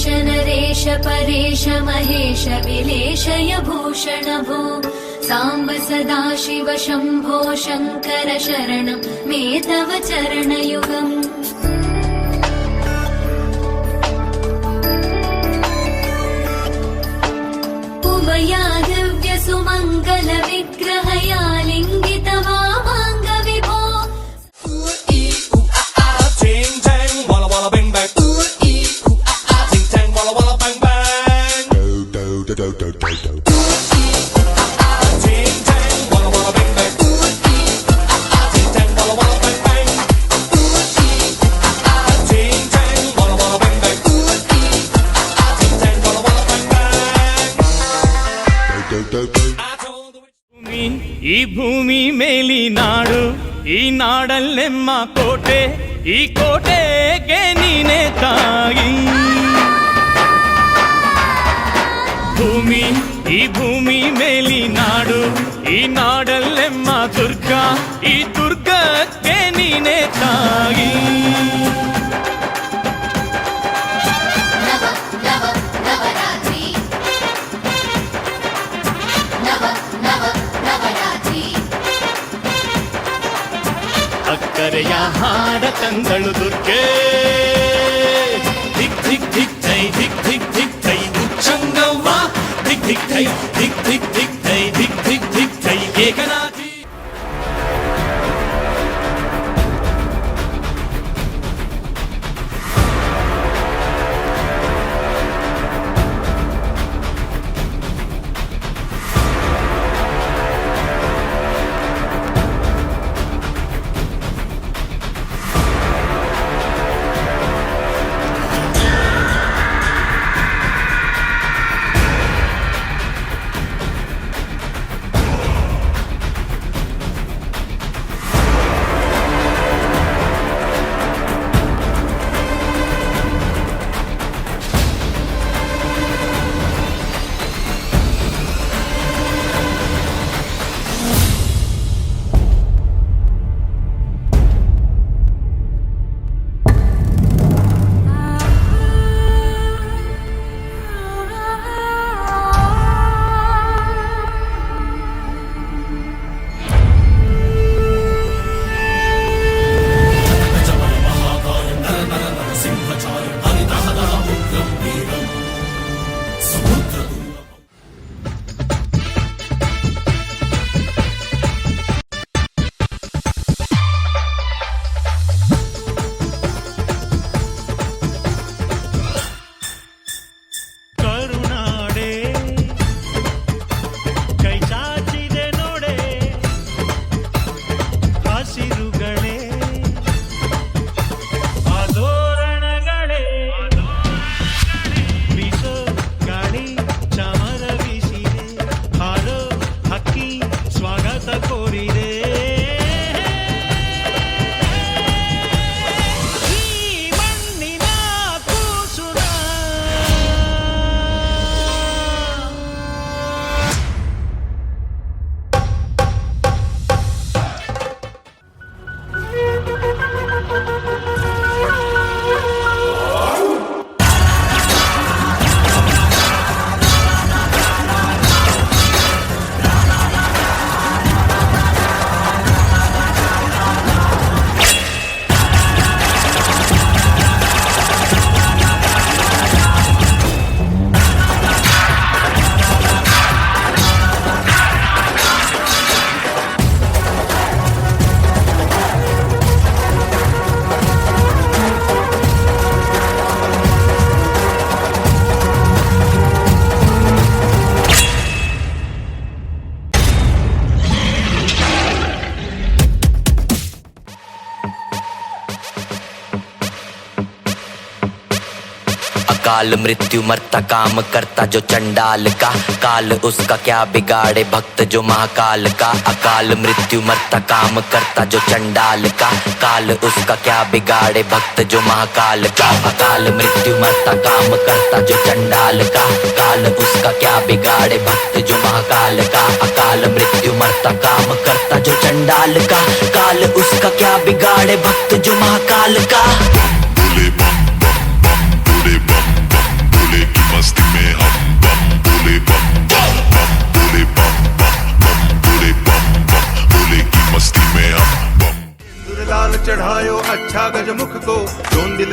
गिरीश नरेश परेश महेश विलेशय भूषण भो साम्ब सदाशिव शम्भो शङ्कर शरणं मे तव चरणयुगम् उमया दिव्य सुमङ्गल विग्रहया लिङ्गित वामाङ्ग विभो Ting tang, walla walla bang bang. Ting tang, walla walla bang bang. Ting tang, walla walla bang bang. Ting tang, walla walla bang bang. Ting tang, walla walla bang bang. Ting tang, walla walla bang bang. I told the witch. ಈ ಭೂಮಿ ಮೇಲಿ ನಾಡು, ಈ ನಾಡಲ್ಲೆಮ್ಮ ಕೋಟೆ, ಈ ಕೋಟೆಗೆ ನೀನೆ ತಾಯಿ. ಭೂಮಿ ಈ ಭೂಮಿ ಮೇಲಿ ನಾಡು, ಈ ನಾಡಲ್ಲೆಮ್ಮ ದುರ್ಗ, ಈ ದುರ್ಗಕ್ಕೆ ನೀನೆ ತಾಯಿ. नव नव नवरात्रि नव नव नवरात्रि ಅಕ್ಕರೆಯ ಹಾಡ ತಂದಳು ದುರ್ಗೆ. ಧಿಕ್ ಧಿಕ್ ಧಿಕ್ ಥೈ ಧಿಕ್ ಧಿಕ್ ಧಿಕ್ ಥೈ ಉಚ್ಚಂಗವ್ವ. ಧಿಕ್ ಧಿಕ್ ಥೈ ಧಿಕ್ ಧಿಕ್ ಧಿಕ್ ಥೈ ಧಿಕ್ ಧಿಕ್ ಧಿಕ್ ಥೈ ಏಕನಾಥಿ. ಕರುನಾಡೆ ಕೈ ಚಾಚಿದೆ ನೋಡೆ, ಹಸಿರುಗಳೇ ಆದೋರಣಗಳೇ, ಬೀಸೋ ಗಾಳಿ ಚಮರ ಬೀಸಿದೆ, ಹಾಡೋ ಹಕ್ಕಿ ಸ್ವಾಗತ ಕೋರಿದೆ. ಈ ಮಣ್ಣಿನ ಕೂಸುನ अकाल मृत्यु मरता काम करता जो चंडाल का, काल उसका क्या बिगाड़े भक्त जो महाकाल का. अकाल मृत्यु मरता काम करता जो चंडाल का, काल उसका क्या बिगाड़े भक्त जो महाकाल का. अकाल मृत्यु मरता काम करता जो चंडाल का, काल उसका क्या बिगाड़े भक्त जो महाकाल का. अकाल मृत्यु मरता काम करता जो चंडाल का, काल उसका क्या बिगाड़े भक्त जो महाकाल का.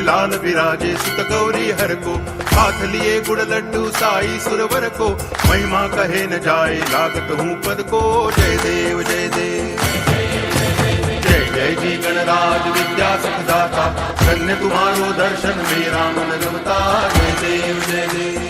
लाल विराजे सुत गौरी हर को, हाथ लिए गुड़ लड्डू साई सुरवर को, महिमा कहे न जाए लागत हूँ पद को। जय देव जय देव जय जय जी गणराज विद्या सुखदाता, धन्य तुम्हारो दर्शन मेरा मन रमता। जय देव जय देव